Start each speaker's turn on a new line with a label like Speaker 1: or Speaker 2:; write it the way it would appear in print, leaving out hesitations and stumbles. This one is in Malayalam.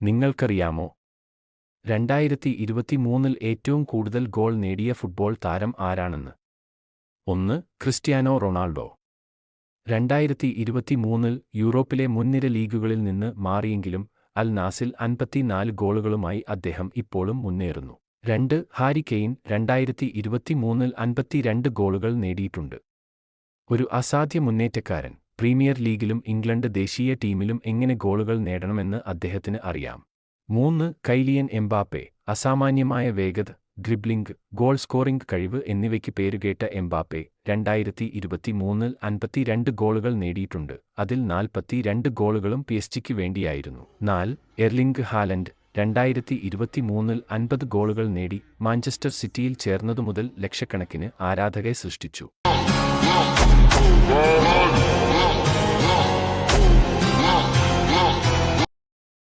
Speaker 1: നിങ്ങൾക്കറിയാമോ 2023-ൽ ഏറ്റവും കൂടുതൽ ഗോൾ നേടിയ ഫുട്ബോൾ താരം ആരാണെന്ന്? 1. Cristiano Ronaldo. 2023-ൽ യൂറോപ്പിലെ മുൻനിര ലീഗുകളിൽ നിന്ന് മാറിയെങ്കിലും അൽ നാസിൽ 54 ഗോളുകളുമായി അദ്ദേഹം ഇപ്പോഴും മുന്നേറുന്നു. 2. ഹാരി കെയ്ൻ 2023-ൽ 52 ഗോളുകൾ നേടിയിട്ടുണ്ട്. ഒരു അസാധ്യ മുന്നേറ്റക്കാരൻ. പ്രീമിയർ ലീഗിലും ഇംഗ്ലണ്ട് ദേശീയ ടീമിലും എങ്ങനെ ഗോളുകൾ നേടണമെന്ന് അദ്ദേഹത്തിന് അറിയാം. 3. Kylian Mbappe. അസാമാന്യമായ വേഗത, ഡ്രിബ്ലിംഗ്, ഗോൾ സ്കോറിംഗ് കഴിവ് എന്നിവയ്ക്ക് പേരുകേട്ട എംബാപ്പെ 2023-ൽ 52 ഗോളുകൾ നേടിയിട്ടുണ്ട്. അതിൽ 42 ഗോളുകളും പിഎസ്ജിക്ക് വേണ്ടിയായിരുന്നു. 4. എർലിംഗ് ഹാലൻഡ് 2023-ൽ 50 ഗോളുകൾ നേടി മാഞ്ചസ്റ്റർ സിറ്റിയിൽ ചേർന്നതുമുതൽ ലക്ഷക്കണക്കിന് ആരാധകരെ സൃഷ്ടിച്ചു.